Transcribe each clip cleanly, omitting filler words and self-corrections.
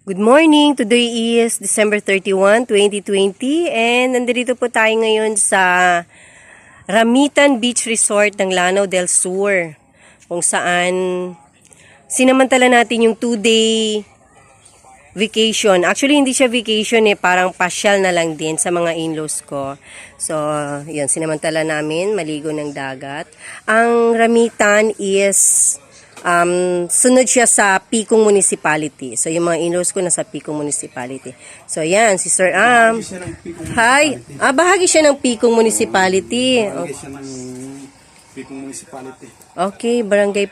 Good morning! Today is December 31, 2020 and nandito po tayo ngayon sa Ramitan Beach Resort ng Lanao del Sur kung saan sinamantala natin yung 2-day vacation. Actually, hindi siya vacation parang pasyal na lang din sa mga in-laws ko. So, yun, sinamantala namin maligo ng dagat. Ang Ramitan is sunod siya sa Picong Municipality. So, yung mga in-laws ko nasa Picong Municipality. So, yan, si Sir Am. Hi! Bahagi siya ng Picong Municipality. Bahagi siya ng Picong Municipality. Okay, barangay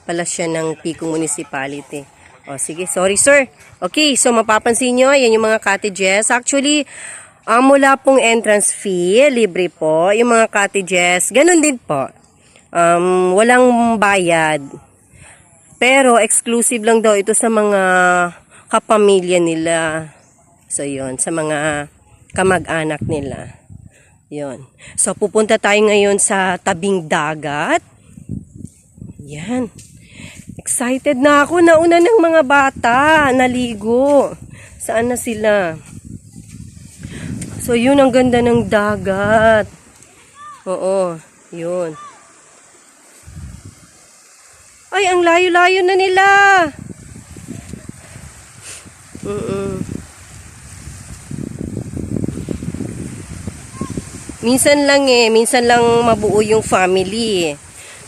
pala siya ng Picong Municipality. O, sige, sorry sir. Okay, so mapapansin nyo, yan yung mga cottages. Actually, mula pong entrance fee, libre po. Yung mga cottages, ganun din po. Walang bayad. Pero exclusive lang daw ito sa mga kapamilya nila. So yun, sa mga kamag-anak nila. Yun. So pupunta tayo ngayon sa tabing dagat. Yan. Excited na ako. Nauna ng mga bata. Naligo. Saan na sila? So yun, ang ganda ng dagat. Oo. Yun. Ay, ang layo-layo na nila. Minsan lang mabuo yung family.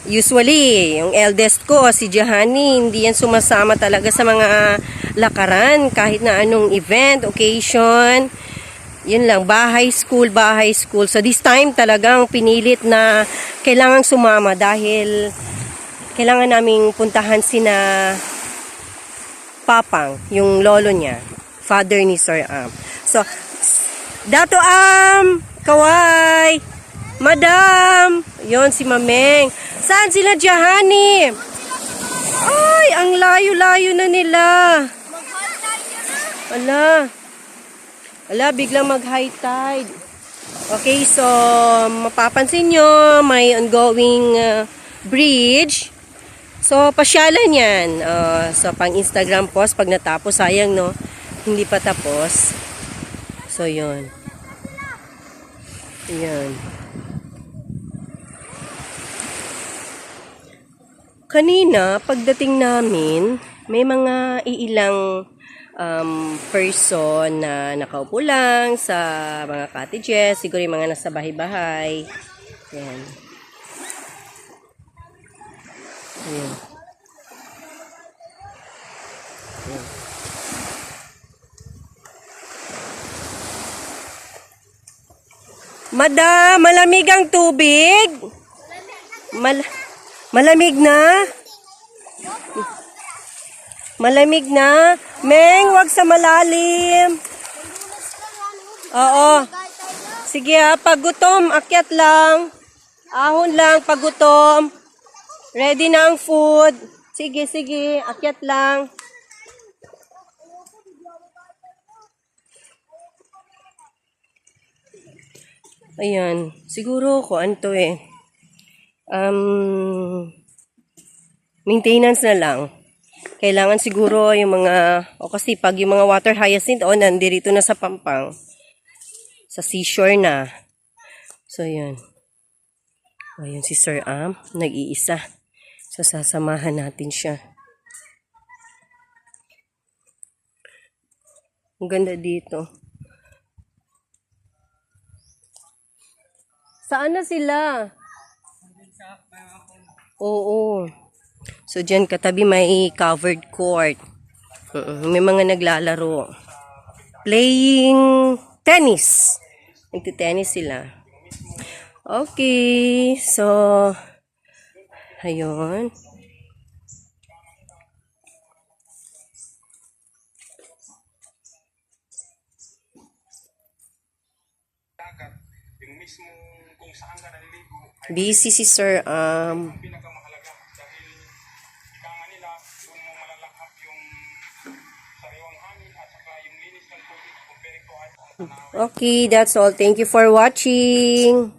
Usually, yung eldest ko, si Jahani, hindi yan sumasama talaga sa mga lakaran, kahit na anong event, occasion. Yun lang, bahay, school. So this time talagang pinilit na kailangang sumama dahil kailangan naming puntahan sina Papang, yung lolo niya, father ni Sir Am. So, Dato Am, kaway, Madam, yon si Mameng. Saan sila Jahani? Ay, ang layo-layo na nila. Ala, biglang mag-high tide. Okay, so mapapansin nyo, may ongoing bridge. So, pasyalan yan. So, pang Instagram post, pag natapos, sayang, no? Hindi pa tapos. So, yun. Yan. Kanina, pagdating namin, may mga iilang person na nakaupo lang sa mga cottages. Siguro yung mga nasa bahay-bahay. Yan. Ayan. Ayan. Madam, malamig ang tubig? Malamig na? Malamig na? Meng, wag sa malalim. Oo. Sige pag gutom, akyat lang. Ahon lang, pag gutom. Ready na ang food. Sige, akyat lang. Ayan. Siguro ko ano to maintenance na lang. Kailangan siguro yung mga, kasi pag yung mga water hyacinth, nandito na sa Pampang. Sa seashore na. So, yun. Ayan si Sir Am, nag-iisa. So, sasamahan natin siya. Ang ganda dito. Saan na sila? Oo. So, dyan katabi may covered court. May mga naglalaro. Playing tennis. Nagtitennis sila. Okay. So, ayun. Yung mismo kung saan ka naliligo. Busy si Sir Pinakamahalaga dahil ika nga nila kung malalakap yung sariwang hangin at saka yung linis ng tubig comparing to Okay, that's all. Thank you for watching.